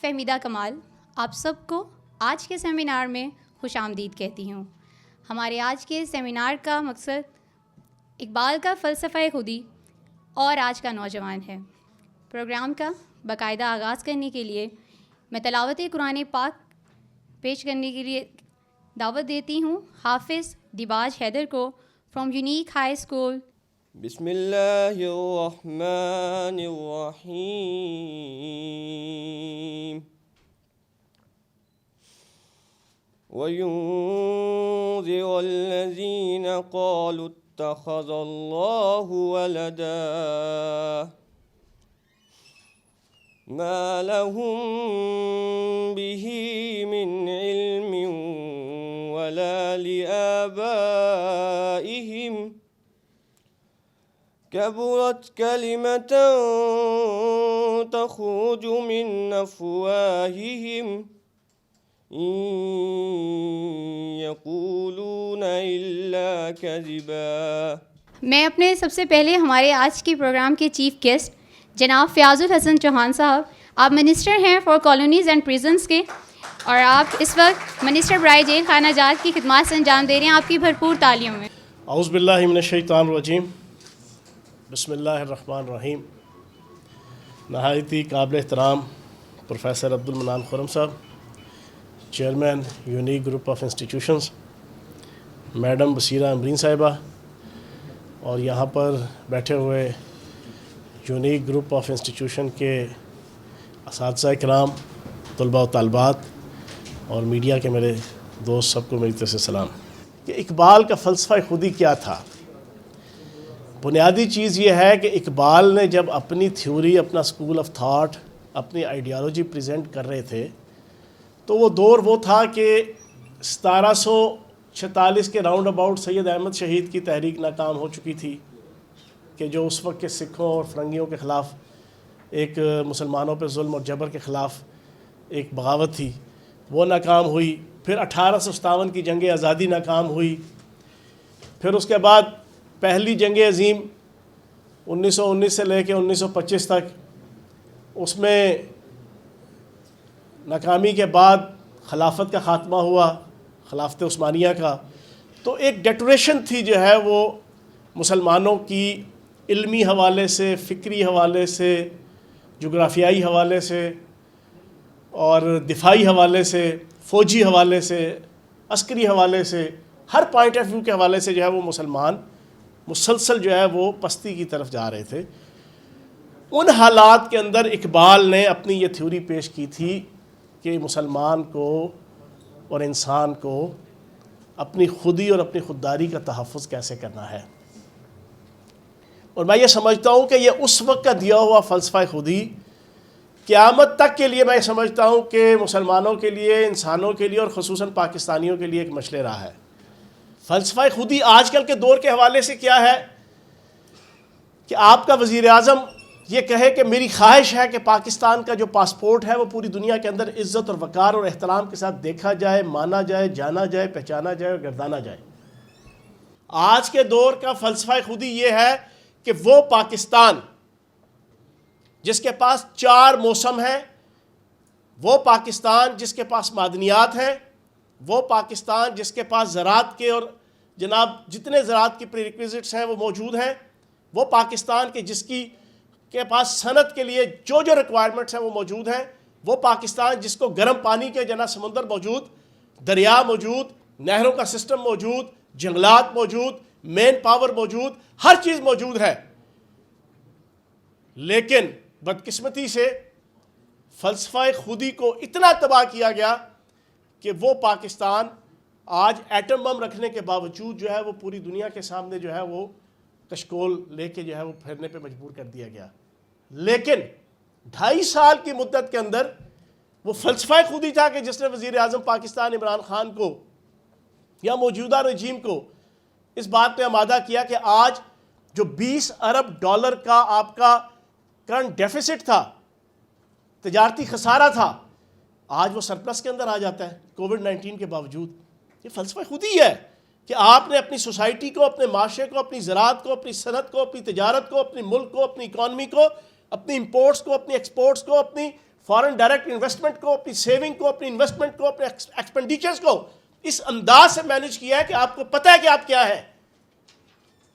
فہمیدہ کمال آپ سب کو آج کے سیمینار میں خوش آمدید کہتی ہوں۔ ہمارے آج کے سیمینار کا مقصد اقبال کا فلسفہ خودی اور آج کا نوجوان ہے۔ پروگرام کا باقاعدہ آغاز کرنے کے لیے میں تلاوت قرآن پاک پیش کرنے کے لیے دعوت دیتی ہوں حافظ دیباج حیدر کو فرام یونیک ہائی اسکول۔ بسم اللہ الرحمن الرحیم۔ وَيُنذِرَ الَّذِينَ قَالُوا اتَّخَذَ اللَّهُ وَلَدًا مَا لَهُم بِهِ مِنْ عِلْمٍ وَلَا لِآبَائِهِمْ كبرت كلمة تخرج من أفواههم إن يقولون إلا كذبا۔ میں اپنے سب سے پہلے ہمارے آج کے پروگرام کے چیف گیسٹ جناب فیاض الحسن چوہان صاحب، آپ منسٹر ہیں فار کالونیز اینڈ پریزنس کے، اور آپ اس وقت منسٹر برائے جیل خانہ جات کی خدمات سے انجام دے رہے ہیں۔ آپ کی بھرپور تعلیوں میں۔ اعوذ باللہ من الشیطان الرجیم، بسم اللہ الرحمن الرحیم۔ نہایت ہی قابل احترام professor Abdulmannan Khurram Sahib, chairman Unique group of institutions, madam Basira Amreen Sahiba, اور یہاں پر بیٹھے ہوئے یونیک گروپ آف انسٹیٹیوشن کے اساتذہ کرام، طلباء و طالبات، اور میڈیا کے میرے دوست، سب کو میری طرف سے سلام۔ کہ اقبال کا فلسفہ خودی کیا تھا؟ بنیادی چیز یہ ہے کہ اقبال نے جب اپنی تھیوری، اپنا اسکول آف تھاٹ، اپنی آئیڈیالوجی پریزنٹ کر رہے تھے تو وہ دور وہ تھا کہ 1746 کے راؤنڈ اباؤٹ سید احمد شہید کی تحریک ناکام ہو چکی تھی، کہ جو اس وقت کے سکھوں اور فرنگیوں کے خلاف ایک مسلمانوں پہ ظلم اور جبر کے خلاف ایک بغاوت تھی، وہ ناکام ہوئی۔ پھر 1857 کی جنگ آزادی ناکام ہوئی۔ پھر اس کے بعد پہلی جنگ عظیم 1919 سے لے کے 1925 تک، اس میں ناکامی کے بعد خلافت کا خاتمہ ہوا، خلافت عثمانیہ کا۔ تو ایک ڈیٹوریشن تھی جو ہے وہ مسلمانوں کی علمی حوالے سے، فکری حوالے سے، جغرافیائی حوالے سے، اور دفاعی حوالے سے، فوجی حوالے سے، عسکری حوالے سے، ہر پوائنٹ آف ویو کے حوالے سے جو ہے وہ مسلمان مسلسل جو ہے وہ پستی کی طرف جا رہے تھے۔ ان حالات کے اندر اقبال نے اپنی یہ تھیوری پیش کی تھی کہ مسلمان کو اور انسان کو اپنی خودی اور اپنی خودداری کا تحفظ کیسے کرنا ہے۔ اور میں یہ سمجھتا ہوں کہ یہ اس وقت کا دیا ہوا فلسفہ خودی قیامت تک کے لیے، میں سمجھتا ہوں کہ مسلمانوں کے لیے، انسانوں کے لیے، اور خصوصاً پاکستانیوں کے لیے ایک مشعل راہ ہے۔ فلسفہ خودی آج کل کے دور کے حوالے سے کیا ہے کہ آپ کا وزیر اعظم یہ کہے کہ میری خواہش ہے کہ پاکستان کا جو پاسپورٹ ہے وہ پوری دنیا کے اندر عزت اور وقار اور احترام کے ساتھ دیکھا جائے، مانا جائے، جانا جائے، پہچانا جائے اور گردانا جائے۔ آج کے دور کا فلسفہ خودی یہ ہے کہ وہ پاکستان جس کے پاس 4 موسم ہیں، وہ پاکستان جس کے پاس معدنیات ہیں، وہ پاکستان جس کے پاس زراعت کے اور جناب جتنے زراعت کی پری ریکویزٹس ہیں وہ موجود ہیں، وہ پاکستان کے جس کے پاس صنعت کے لیے جو ریکوائرمنٹس ہیں وہ موجود ہیں، وہ پاکستان جس کو گرم پانی کے جنا سمندر موجود، دریا موجود، نہروں کا سسٹم موجود، جنگلات موجود، مین پاور موجود، ہر چیز موجود ہے۔ لیکن بدقسمتی سے فلسفہ خودی کو اتنا تباہ کیا گیا کہ وہ پاکستان آج ایٹم بم رکھنے کے باوجود جو ہے وہ پوری دنیا کے سامنے جو ہے وہ کشکول لے کے جو ہے وہ پھیرنے پہ مجبور کر دیا گیا۔ لیکن 2.5 سال کی مدت کے اندر وہ فلسفہ خودی تھا کہ جس نے وزیر اعظم پاکستان عمران خان کو یا موجودہ رجیم کو اس بات پہ آمادہ کیا کہ آج جو $20 ارب کا آپ کا کرنٹ ڈیفیسٹ تھا، تجارتی خسارہ تھا، آج وہ سرپلس کے اندر آ جاتا ہے کووڈ 19 کے باوجود۔ یہ فلسفہ خودی ہے کہ آپ نے اپنی سوسائٹی کو، اپنے معاشرے کو، اپنی زراعت کو، اپنی صنعت کو، اپنی تجارت کو، اپنی ملک کو، اپنی اکانومی کو، اپنی امپورٹس کو، اپنی ایکسپورٹس کو، اپنی فارن ڈائریکٹ انویسٹمنٹ کو، اپنی سیونگ کو، اپنی انویسٹمنٹ کو، اپنے ایکسپینڈیچرز کو اس انداز سے مینیج کیا ہے کہ آپ کو پتہ ہے کہ آپ کیا ہے،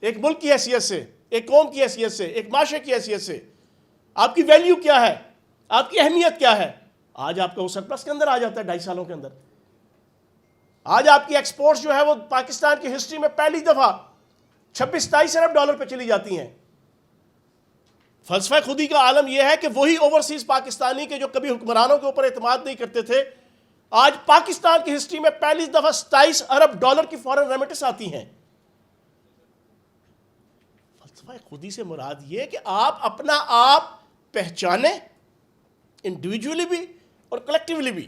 ایک ملک کی حیثیت سے، ایک قوم کی حیثیت سے، ایک معاشرے کی حیثیت سے آپ کی ویلیو کیا ہے، آپ کی اہمیت کیا ہے. آج آپ کا وہ سرپلس کے اندر آ جاتا ہے 2.5 سالوں کے اندر. آج آپ کی ایکسپورٹس جو ہے وہ پاکستان کی ہسٹری میں پہلی دفعہ 26-27 ارب ڈالر پہ چلی جاتی ہیں. فلسفہ خودی کا عالم یہ ہے کہ وہی اوورسیز پاکستانی کے جو کبھی حکمرانوں کے اوپر اعتماد نہیں کرتے تھے، آج پاکستان کی ہسٹری میں پہلی دفعہ 27 ارب ڈالر کی فارن ریمیٹنس آتی ہیں. فلسفہ خودی سے مراد یہ کہ آپ اپنا آپ پہچانیں، انڈیویجولی بھی اور کلیکٹیولی بھی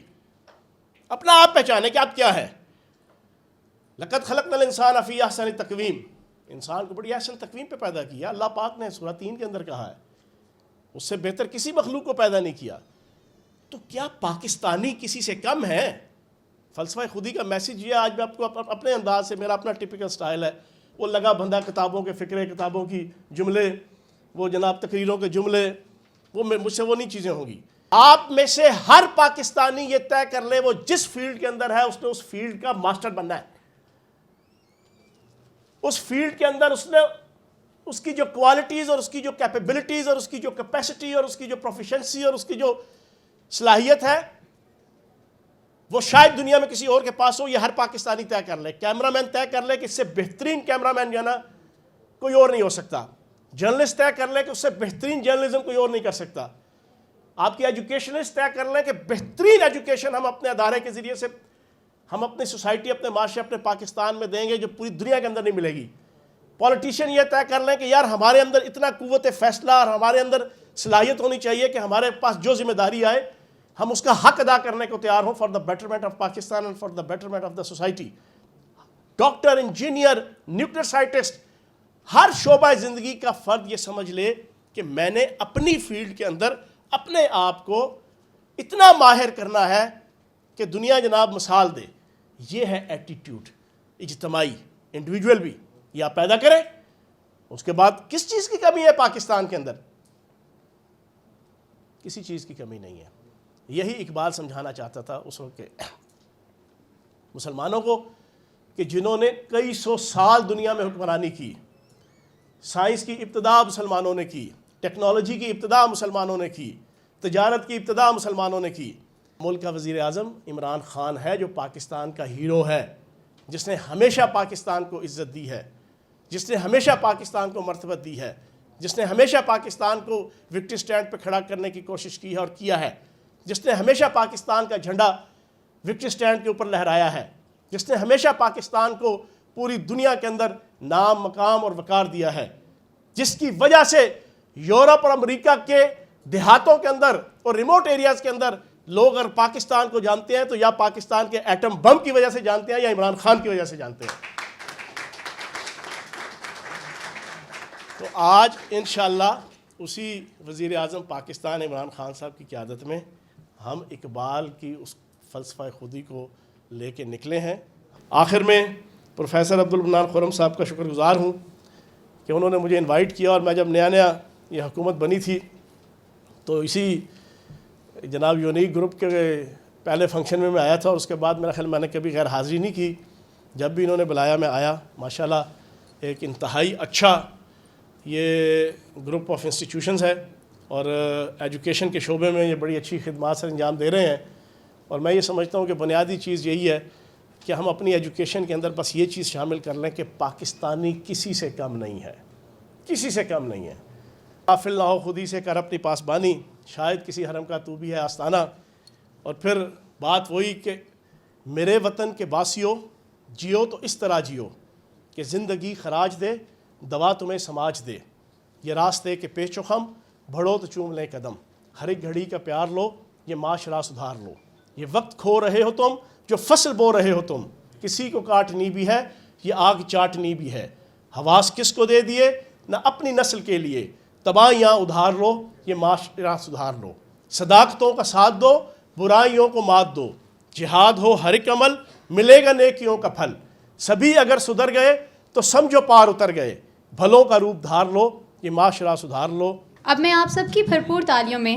اپنا آپ پہچانیں کہ آپ کیا ہے. لقد خلقنا الانسان فی احسن تقویم، انسان کو بڑی احسن تقویم پہ پیدا کیا. اللہ پاک نے سورہ 3 کے اندر کہا ہے اس سے بہتر کسی مخلوق کو پیدا نہیں کیا. تو کیا پاکستانی کسی سے کم ہے؟ فلسفہ خودی کا میسیج یہ، آج میں آپ کو اپنے انداز سے، میرا اپنا ٹپیکل سٹائل ہے، وہ لگا بندہ کتابوں کے فکرے، کتابوں کی جملے، وہ جناب تقریروں کے جملے، وہ مجھ سے وہ نہیں چیزیں ہوں گی. آپ میں سے ہر پاکستانی یہ طے کر لے وہ جس فیلڈ کے اندر ہے اس نے اس فیلڈ کا ماسٹر بننا ہے. اس فیلڈ کے اندر اس نے اس کی جو کوالٹیز اور اس کی جو کیپیبلٹیز اور اس کی جو کیپیسٹی اور اس کی جو پروفیشنسی اور اس کی جو صلاحیت ہے وہ شاید دنیا میں کسی اور کے پاس ہو. یہ ہر پاکستانی طے کر لے. کیمرہ مین طے کر لے کہ اس سے بہترین کیمرہ مین جو ہے نا کوئی اور نہیں ہو سکتا. جرنلسٹ طے کر لے کہ اس سے بہترین جرنلزم کوئی اور نہیں کر سکتا. آپ کی ایجوکیشنسٹ طے کر لیں کہ بہترین ایجوکیشن ہم اپنے ادارے کے ذریعے سے ہم اپنی سوسائٹی، اپنے معاشرے، اپنے پاکستان میں دیں گے جو پوری دنیا کے اندر نہیں ملے گی. پولیٹیشین یہ طے کر لیں کہ یار ہمارے اندر اتنا قوت فیصلہ اور ہمارے اندر صلاحیت ہونی چاہیے کہ ہمارے پاس جو ذمہ داری آئے ہم اس کا حق ادا کرنے کو تیار ہوں for the betterment of Pakistan and for the betterment of the society. Doctor, engineer, nuclear scientist, ہر شعبہ زندگی کا فرد یہ سمجھ لے کہ میں نے اپنی فیلڈ کے اندر اپنے آپ کو اتنا ماہر کرنا ہے کہ دنیا جناب مثال دے. یہ ہے ایٹیٹیوڈ اجتماعی، انڈیویجول بھی یہ آپ پیدا کریں. اس کے بعد کس چیز کی کمی ہے پاکستان کے اندر؟ کسی چیز کی کمی نہیں ہے. یہی اقبال سمجھانا چاہتا تھا اس وقت کے مسلمانوں کو کہ جنہوں نے کئی سو سال دنیا میں حکمرانی کی. سائنس کی ابتدا مسلمانوں نے کی، ٹیکنالوجی کی ابتدا مسلمانوں نے کی، تجارت کی ابتدا مسلمانوں نے کی. ملک کا وزیر اعظم عمران خان ہے جو پاکستان کا ہیرو ہے، جس نے ہمیشہ پاکستان کو عزت دی ہے، جس نے ہمیشہ پاکستان کو مرتبت دی ہے، جس نے ہمیشہ پاکستان کو وکٹری سٹینڈ پہ کھڑا کرنے کی کوشش کی ہے اور کیا ہے، جس نے ہمیشہ پاکستان کا جھنڈا وکٹری سٹینڈ کے اوپر لہرایا ہے، جس نے ہمیشہ پاکستان کو پوری دنیا کے اندر نام، مقام اور وقار دیا ہے، جس کی وجہ سے یورپ اور امریکہ کے دیہاتوں کے اندر اور ریموٹ ایریاز کے اندر لوگ اگر پاکستان کو جانتے ہیں تو یا پاکستان کے ایٹم بم کی وجہ سے جانتے ہیں یا عمران خان کی وجہ سے جانتے ہیں. تو آج انشاءاللہ اسی وزیر اعظم پاکستان عمران خان صاحب کی قیادت میں ہم اقبال کی اس فلسفہ خودی کو لے کے نکلے ہیں. آخر میں پروفیسر عبدالمنان خرم صاحب کا شکر گزار ہوں کہ انہوں نے مجھے انوائٹ کیا، اور میں جب نیا یہ حکومت بنی تھی تو اسی جناب یونیک گروپ کے پہلے فنکشن میں آیا تھا، اور اس کے بعد میرا خیال میں نے کبھی غیر حاضری نہیں کی. جب بھی انہوں نے بلایا میں آیا. ماشاءاللہ ایک انتہائی اچھا یہ گروپ آف انسٹیٹیوشنز ہے اور ایجوکیشن کے شعبے میں یہ بڑی اچھی خدمات سے انجام دے رہے ہیں. اور میں یہ سمجھتا ہوں کہ بنیادی چیز یہی ہے کہ ہم اپنی ایجوکیشن کے اندر بس یہ چیز شامل کر لیں کہ پاکستانی کسی سے کم نہیں ہے، کسی سے کم نہیں ہے. غافل نہ ہو خودی سے کر اپنی پاسبانی، شاید کسی حرم کا تو بھی ہے آستانہ. اور پھر بات وہی کہ میرے وطن کے باسیوں جیو تو اس طرح جیو کہ زندگی خراج دے، دوا تمہیں سماج دے. یہ راستے کے پیچ و خم بڑھو تو چوم لیں قدم. ہر ایک گھڑی کا پیار لو، یہ معاشرہ سدھار لو. یہ وقت کھو رہے ہو تم، جو فصل بو رہے ہو تم. کسی کو کاٹنی بھی ہے، یہ آگ چاٹنی بھی ہے. حواس کس کو دے دیے؟ نہ اپنی نسل کے لیے. تباہیاں ادھار لو، یہ معاشرہ سدھار لو. صداقتوں کا ساتھ دو، برائیوں کو مات دو. جہاد ہو ہر ایک عمل، ملے گا نیکیوں کا پھل. سبھی اگر سدھر گئے تو سمجھو پار اتر گئے. بھلوں کا روپ دھار لو، یہ معاشرہ سدھار لو. اب میں آپ سب کی بھرپور تالیوں میں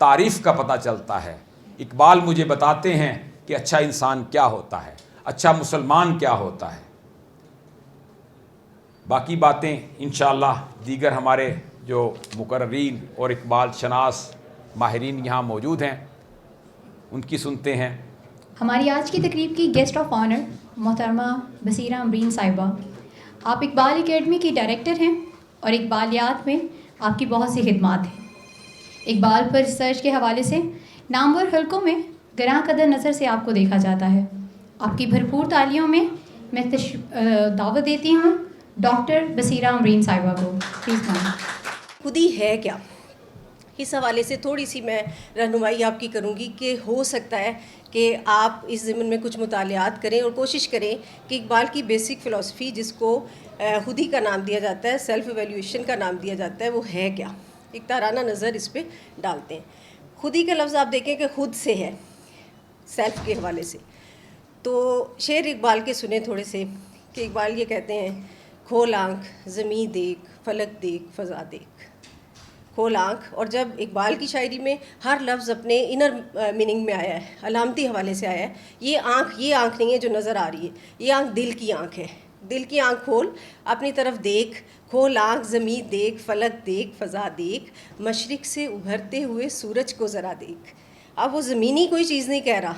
تعریف کا پتہ چلتا ہے. اقبال مجھے بتاتے ہیں کہ اچھا انسان کیا ہوتا ہے, اچھا مسلمان کیا ہوتا ہے. باقی باتیں انشاءاللہ دیگر ہمارے جو مقررین اور اقبال شناس ماہرین یہاں موجود ہیں ان کی سنتے ہیں. ہماری آج کی تقریب کی گیسٹ آف آنر محترمہ بصیرہ امرین صاحبہ. آپ اقبال اکیڈمی کی ڈائریکٹر ہیں اور اقبالیات میں آپ کی بہت سی خدمات ہیں. اقبال پر ریسرچ کے حوالے سے نامور حلقوں میں گراں قدر نظر سے آپ کو دیکھا جاتا ہے. آپ کی بھرپور تالیوں میں میں دعوت دیتی ہوں ڈاکٹر بصیرہ امرین صاحبہ کو. Please ma'am. خودی ہے کیا، اس حوالے سے تھوڑی سی میں رہنمائی آپ کی کروں گی کہ ہو سکتا ہے کہ آپ اس ضمن میں کچھ مطالعات کریں اور کوشش کریں کہ اقبال کی بیسک فلسفی جس کو خودی کا نام دیا جاتا ہے، سیلف ایویلیویشن کا نام دیا جاتا ہے، وہ ہے کیا. ایک تارانہ نظر اس پہ ڈالتے ہیں. خودی کا لفظ آپ دیکھیں کہ خود سے ہے، سیلف کے حوالے سے. تو شعر اقبال کے سنیں تھوڑے سے کہ اقبال یہ کہتے ہیں: کھول آنکھ زمیں دیکھ، فلک دیکھ، فضا دیکھ. کھول آنکھ. اور جب اقبال کی شاعری میں ہر لفظ اپنے انر میننگ میں آیا ہے، علامتی حوالے سے آیا ہے. یہ آنکھ نہیں ہے جو نظر آ رہی ہے، یہ آنکھ دل کی آنکھ ہے. دل کی آنکھ کھول، اپنی طرف دیکھ. کھول آنکھ زمیں دیکھ، فلک دیکھ، فضا دیکھ. مشرق سے ابھرتے ہوئے سورج کو ذرا دیکھ. اب وہ زمینی کوئی چیز نہیں کہہ رہا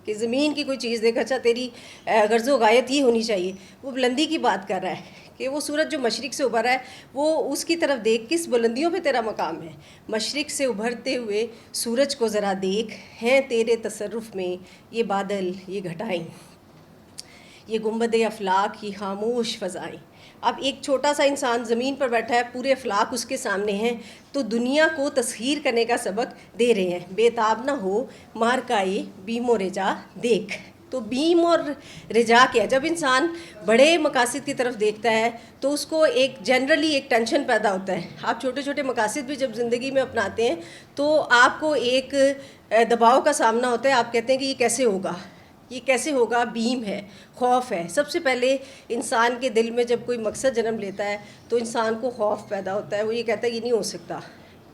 کہ زمین کی کوئی چیز دیکھ، اچھا تیری غرض و غایت یہ ہونی چاہیے. وہ بلندی کی بات کر رہا ہے کہ وہ سورج جو مشرق سے ابھر رہا ہے وہ اس کی طرف دیکھ، کس بلندیوں پہ تیرا مقام ہے. مشرق سے ابھرتے ہوئے سورج کو ذرا دیکھ. ہیں تیرے تصرف میں یہ بادل، یہ گھٹائیں، یہ گنبد افلاک، یہ خاموش فضائیں. اب ایک چھوٹا سا انسان زمین پر بیٹھا ہے، پورے افلاک اس کے سامنے ہیں، تو دنیا کو تسخیر کرنے کا سبق دے رہے ہیں. بے تاب نہ ہو مارکائے بیم و رجا دیکھ. تو بیم اور رجا کیا؟ جب انسان بڑے مقاصد کی طرف دیکھتا ہے تو اس کو ایک جنرلی ایک ٹینشن پیدا ہوتا ہے. آپ چھوٹے چھوٹے مقاصد بھی جب زندگی میں اپناتے ہیں تو آپ کو ایک دباؤ کا سامنا ہوتا ہے. آپ کہتے ہیں کہ یہ کیسے ہوگا، یہ کیسے ہوگا. بیم ہے، خوف ہے. سب سے پہلے انسان کے دل میں جب کوئی مقصد جنم لیتا ہے تو انسان کو خوف پیدا ہوتا ہے. وہ یہ کہتا ہے یہ نہیں ہو سکتا،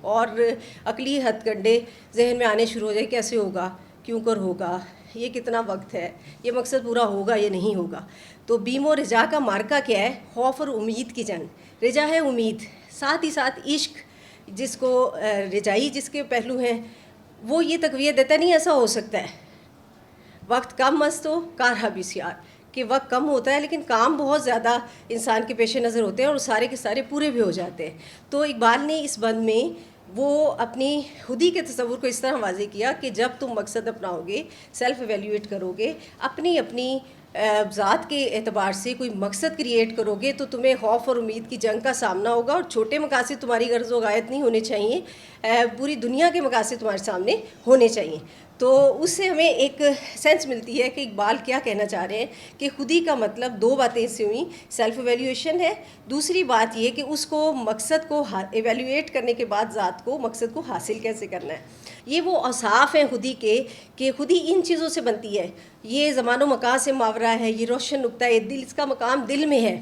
اور عقلی ہتھ کنڈے ذہن میں آنے شروع ہو جائے. کیسے ہوگا، کیوں کر ہوگا، یہ کتنا وقت ہے، یہ مقصد پورا ہوگا یا نہیں ہوگا. تو بیم و رجا کا مارکا کیا ہے؟ خوف اور امید کی جنگ. رجا ہے امید، ساتھ ہی ساتھ عشق جس کو رجائی جس کے پہلو ہیں وہ یہ تقویت دیتا نہیں ایسا ہو سکتا ہے. وقت کم است ہو کارہا بسیار، کہ وقت کم ہوتا ہے لیکن کام بہت زیادہ انسان کے پیش نظر ہوتے ہیں اور سارے کے سارے پورے بھی ہو جاتے ہیں. تو اقبال نے اس بند میں وہ اپنی خودی کے تصور کو اس طرح واضح کیا کہ جب تم مقصد اپناؤ گے، سیلف ایویلیویٹ کرو گے، اپنی ذات کے اعتبار سے کوئی مقصد کریٹ کرو گے تو تمہیں خوف اور امید کی جنگ کا سامنا ہوگا. اور چھوٹے مقاصد تمہاری غرض و غایت نہیں ہونے چاہیے، پوری دنیا کے مقاصد تمہارے سامنے ہونے چاہیے. تو اس سے ہمیں ایک سینس ملتی ہے کہ اقبال کیا کہنا چاہ رہے ہیں کہ خودی کا مطلب دو باتیں اس سے ہوئیں. سیلف ایویلیویشن ہے، دوسری بات یہ کہ اس کو مقصد کو ایویلیویٹ کرنے کے بعد ذات کو مقصد کو حاصل کیسے کرنا ہے. یہ وہ اوصاف ہیں خودی کے کہ خودی ان چیزوں سے بنتی ہے. یہ زمان و مکان سے ماورا ہے، یہ روشن نقطہ دل، اس کا مقام دل میں ہے.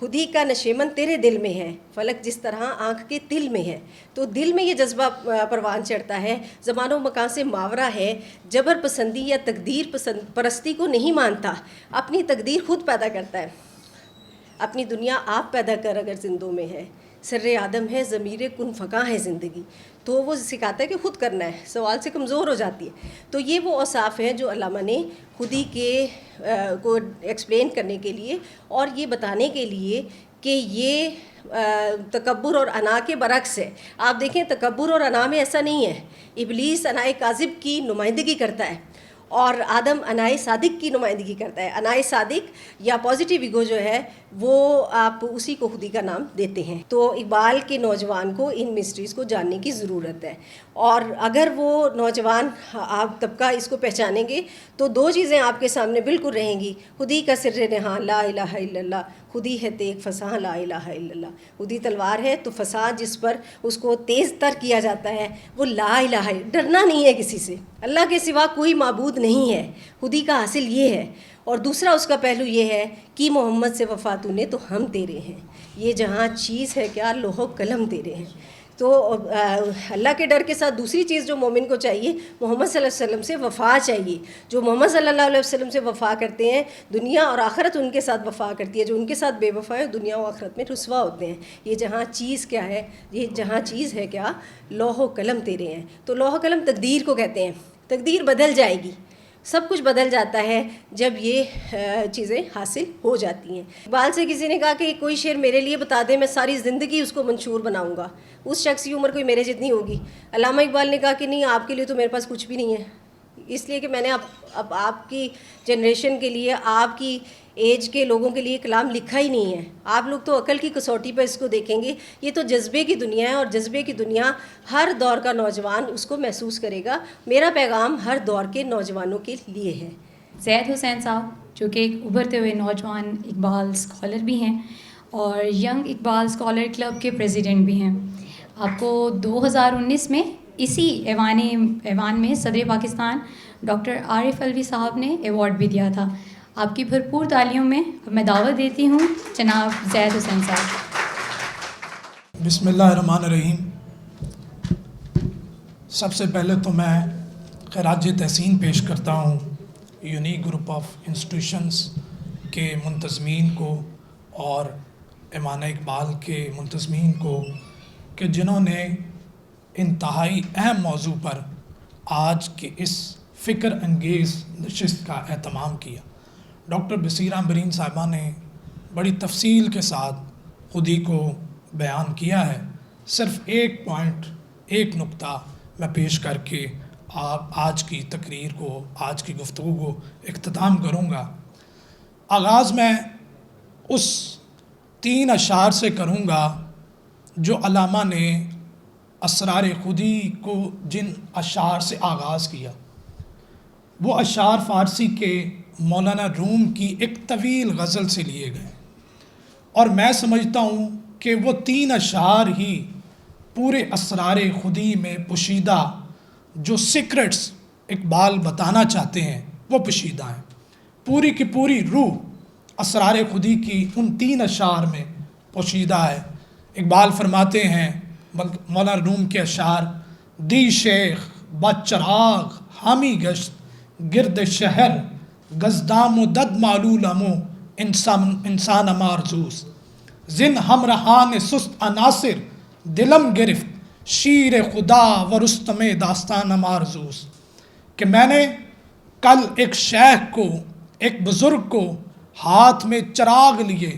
خودی کا نشیمن تیرے دل میں ہے، فلک جس طرح آنکھ کے دل میں ہے. تو دل میں یہ جذبہ پروان چڑھتا ہے. زمان و مکان سے ماورا ہے، جبر پسندی یا تقدیر پرستی کو نہیں مانتا، اپنی تقدیر خود پیدا کرتا ہے. اپنی دنیا آپ پیدا کر اگر زندوں میں ہے، سر آدم ہے ضمیر کن فقاں ہے زندگی. تو وہ سکھاتا ہے کہ خود کرنا ہے، سوال سے کمزور ہو جاتی ہے. تو یہ وہ اوصاف ہیں جو علامہ نے خودی کے کو ایکسپلین کرنے کے لیے اور یہ بتانے کے لیے کہ یہ تکبر اور انا کے برعکس ہے. آپ دیکھیں تکبر اور انا میں ایسا نہیں ہے. ابلیس انائے کاذب کی نمائندگی کرتا ہے اور آدم انائے صادق کی نمائندگی کرتا ہے. انائے صادق یا پازیٹیو ایگو جو ہے وہ آپ اسی کو خودی کا نام دیتے ہیں. تو اقبال کے نوجوان کو ان مسٹریز کو جاننے کی ضرورت ہے، اور اگر وہ نوجوان آپ طبقہ اس کو پہچانیں گے تو دو چیزیں آپ کے سامنے بالکل رہیں گی. خودی کا سر نہاں لا الہ الا اللہ، خودی ہے تیغ فساں لا الہ الا اللہ. خودی تلوار ہے تو فساں جس پر اس کو تیز تر کیا جاتا ہے وہ لا الہ. ڈرنا نہیں ہے کسی سے، اللہ کے سوا کوئی معبود نہیں ہے. خودی کا حاصل یہ ہے. اور دوسرا اس کا پہلو یہ ہے کہ محمد سے وفا تو نے تو ہم تیرے ہیں. یہ جہاں چیز ہے کیا لوح و قلم تیرے ہیں. تو اللہ کے ڈر کے ساتھ دوسری چیز جو مومن کو چاہیے، محمد صلی اللہ علیہ وسلم سے وفا چاہیے. جو محمد صلی اللہ علیہ وسلم سے وفا کرتے ہیں، دنیا اور آخرت ان کے ساتھ وفا کرتی ہے. جو ان کے ساتھ بے وفا ہے، دنیا و آخرت میں رسوا ہوتے ہیں. یہ جہاں چیز کیا ہے، یہ جہاں چیز ہے کیا، لوح و قلم تیرے ہیں. تو لوح و قلم تقدیر کو کہتے ہیں. تقدیر بدل جائے گی، سب کچھ بدل جاتا ہے جب یہ چیزیں حاصل ہو جاتی ہیں. اقبال سے کسی نے کہا کہ کوئی شعر میرے لیے بتا دے، میں ساری زندگی اس کو منشور بناؤں گا. اس شخص کی عمر کوئی میرے جتنی ہوگی. علامہ اقبال نے کہا کہ نہیں، آپ کے لیے تو میرے پاس کچھ بھی نہیں ہے، اس لیے کہ میں نے اب آپ کی جنریشن کے لیے، آپ کی ایج کے لوگوں کے لیے کلام لکھا ہی نہیں ہے. آپ لوگ تو عقل کی کسوٹی پہ اس کو دیکھیں گے. یہ تو جذبے کی دنیا ہے، اور جذبے کی دنیا ہر دور کا نوجوان اس کو محسوس کرے گا. میرا پیغام ہر دور کے نوجوانوں کے لیے ہے. زید حسین صاحب جو کہ ایک ابھرتے ہوئے نوجوان اقبال اسکالر بھی ہیں اور ینگ اقبال اسکالر کلب کے پریزیڈنٹ بھی ہیں. آپ کو 2019 میں اسی ایوان میں صدر پاکستان ڈاکٹر عارف الوی صاحب نے ایوارڈ بھی دیا تھا. آپ کی بھرپور تالیوں میں اب میں دعوت دیتی ہوں جناب زید حسین صاحب. بسم اللہ الرحمن الرحیم. سب سے پہلے تو میں خراج تحسین پیش کرتا ہوں یونیک گروپ آف انسٹیٹیوشنز کے منتظمین کو اور ایوان اقبال کے منتظمین کو کہ جنہوں نے انتہائی اہم موضوع پر آج کے اس فکر انگیز نشست کا اہتمام کیا. ڈاکٹر بصیرہ امبرین صاحبہ نے بڑی تفصیل کے ساتھ خودی کو بیان کیا ہے. صرف ایک پوائنٹ، ایک نقطہ میں پیش کر کے آج کی تقریر کو، آج کی گفتگو کو اختتام کروں گا. آغاز میں اس 3 اشعار سے کروں گا جو علامہ نے اسرار خودی کو جن اشعار سے آغاز کیا. وہ اشعار فارسی کے مولانا روم کی ایک طویل غزل سے لیے گئے، اور میں سمجھتا ہوں کہ وہ 3 اشعار ہی پورے اسرار خودی میں پوشیدہ جو سیکرٹس اقبال بتانا چاہتے ہیں وہ پوشیدہ ہیں. پوری کی پوری روح اسرار خودی کی ان 3 اشعار میں پوشیدہ ہے. اقبال فرماتے ہیں، مولانا روم کے اشعار: دی شیخ با چراغ حامی گشت گرد شہر، گزدام و دد معلولمو انسان مارزوس، زن ہمرہان سست عناصر دلم گرفت شیر خدا و رستم داستان مارزوس. کہ میں نے کل ایک شیخ کو، ایک بزرگ کو ہاتھ میں چراغ لیے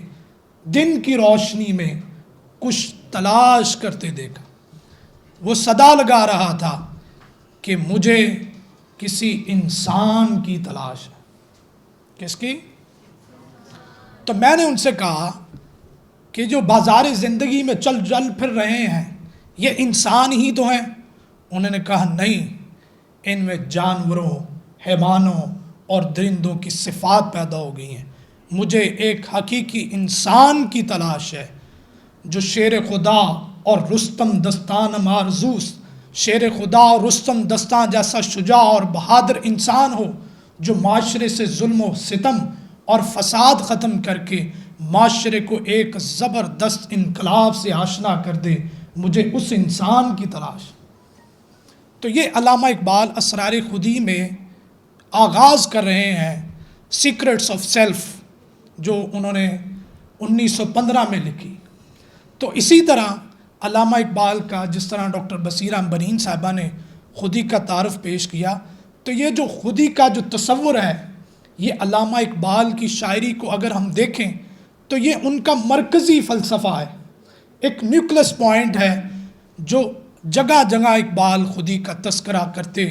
دن کی روشنی میں کچھ تلاش کرتے دیکھا. وہ صدا لگا رہا تھا کہ مجھے کسی انسان کی تلاش ہے. کس کی؟ تو میں نے ان سے کہا کہ جو بازار زندگی میں چل پھر رہے ہیں یہ انسان ہی تو ہیں. انہوں نے کہا نہیں، ان میں جانوروں، حیوانوں اور درندوں کی صفات پیدا ہو گئی ہیں. مجھے ایک حقیقی انسان کی تلاش ہے جو شیر خدا اور رستم دستان مارزوس، شیر خدا اور رستم دستان جیسا شجاع اور بہادر انسان ہو، جو معاشرے سے ظلم و ستم اور فساد ختم کر کے معاشرے کو ایک زبردست انقلاب سے آشنا کر دے. مجھے اس انسان کی تلاش. تو یہ علامہ اقبال اسرار خودی میں آغاز کر رہے ہیں سیکرٹس آف سیلف، جو انہوں نے 1915 میں لکھی. تو اسی طرح علامہ اقبال کا، جس طرح ڈاکٹر بصیرہ امبرین صاحبہ نے خودی کا تعارف پیش کیا، تو یہ جو خودی کا جو تصور ہے، یہ علامہ اقبال کی شاعری کو اگر ہم دیکھیں تو یہ ان کا مرکزی فلسفہ ہے. ایک نیوکلس پوائنٹ ہے جو جگہ جگہ اقبال خودی کا تذکرہ کرتے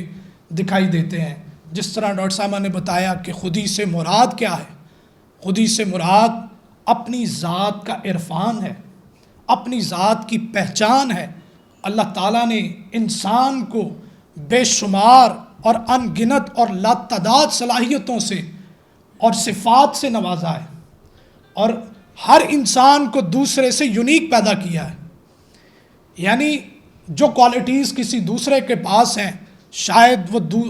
دکھائی دیتے ہیں. جس طرح ڈاکٹر صاحبہ نے بتایا کہ خودی سے مراد کیا ہے. خودی سے مراد اپنی ذات کا عرفان ہے، اپنی ذات کی پہچان ہے. اللہ تعالیٰ نے انسان کو بے شمار اور ان گنت اور لاتعداد صلاحیتوں سے اور صفات سے نوازا ہے، اور ہر انسان کو دوسرے سے یونیک پیدا کیا ہے. یعنی جو کوالٹیز کسی دوسرے کے پاس ہیں شاید وہ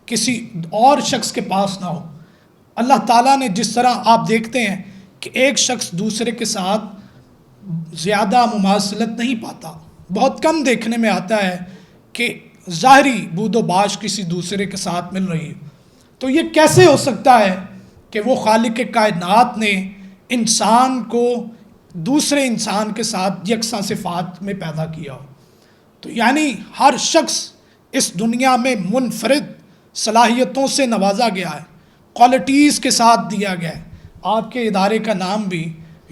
کسی اور شخص کے پاس نہ ہو. اللہ تعالیٰ نے جس طرح آپ دیکھتے ہیں کہ ایک شخص دوسرے کے ساتھ زیادہ مماثلت نہیں پاتا، بہت کم دیکھنے میں آتا ہے کہ ظاہری بود و باش کسی دوسرے کے ساتھ مل رہی ہے. تو یہ کیسے ہو سکتا ہے کہ وہ خالق کائنات نے انسان کو دوسرے انسان کے ساتھ یکساں صفات میں پیدا کیا ہو؟ تو یعنی ہر شخص اس دنیا میں منفرد صلاحیتوں سے نوازا گیا ہے، کوالٹیز کے ساتھ دیا گیا ہے. آپ کے ادارے کا نام بھی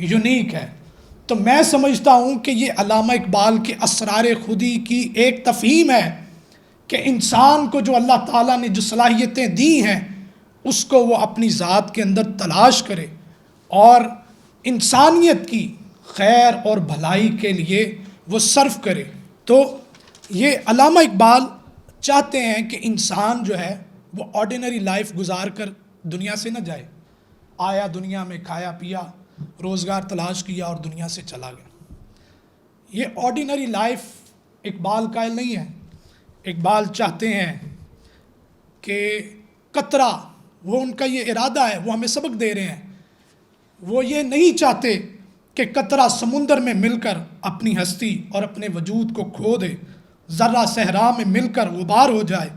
یونیک ہے. تو میں سمجھتا ہوں کہ یہ علامہ اقبال کے اسرار خودی کی ایک تفہیم ہے کہ انسان کو جو اللہ تعالیٰ نے جو صلاحیتیں دی ہیں اس کو وہ اپنی ذات کے اندر تلاش کرے اور انسانیت کی خیر اور بھلائی کے لیے وہ صرف کرے. تو یہ علامہ اقبال چاہتے ہیں کہ انسان جو ہے وہ آرڈینری لائف گزار کر دنیا سے نہ جائے. آیا دنیا میں، کھایا پیا، روزگار تلاش کیا اور دنیا سے چلا گیا. یہ آرڈینری لائف اقبال قائل نہیں ہے. اقبال چاہتے ہیں کہ قطرہ، وہ ان کا یہ ارادہ ہے، وہ ہمیں سبق دے رہے ہیں. وہ یہ نہیں چاہتے کہ قطرہ سمندر میں مل کر اپنی ہستی اور اپنے وجود کو کھو دے، ذرہ صحرا میں مل کر غبار ہو جائے.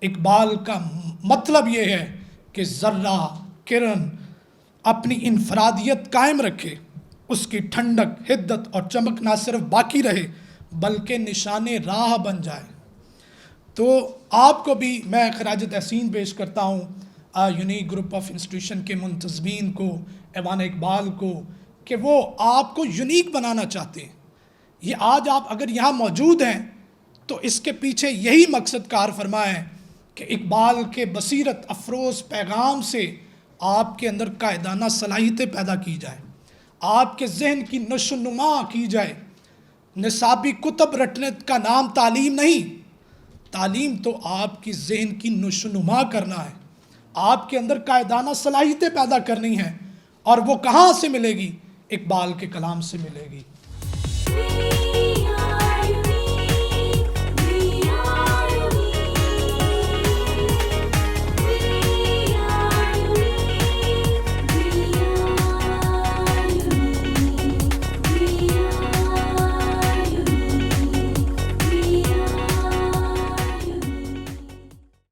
اقبال کا مطلب یہ ہے کہ ذرہ، کرن اپنی انفرادیت قائم رکھے، اس کی ٹھنڈک، حدت اور چمک نہ صرف باقی رہے بلکہ نشان راہ بن جائے. تو آپ کو بھی میں خراج تحسین پیش کرتا ہوں یونیک گروپ آف انسٹیٹیوشن کے منتظمین کو، ایوان اقبال کو، کہ وہ آپ کو یونیک بنانا چاہتے ہیں. یہ آج آپ اگر یہاں موجود ہیں تو اس کے پیچھے یہی مقصد کار فرما ہے کہ اقبال کے بصیرت افروز پیغام سے آپ کے اندر قائدانہ صلاحیتیں پیدا کی جائیں، آپ کے ذہن کی نشو و نما کی جائے. نصابی کتب رٹنے کا نام تعلیم نہیں. تعلیم تو آپ کی ذہن کی نشو و نما کرنا ہے، آپ کے اندر قائدانہ صلاحیتیں پیدا کرنی ہیں. اور وہ کہاں سے ملے گی؟ اقبال کے کلام سے ملے گی.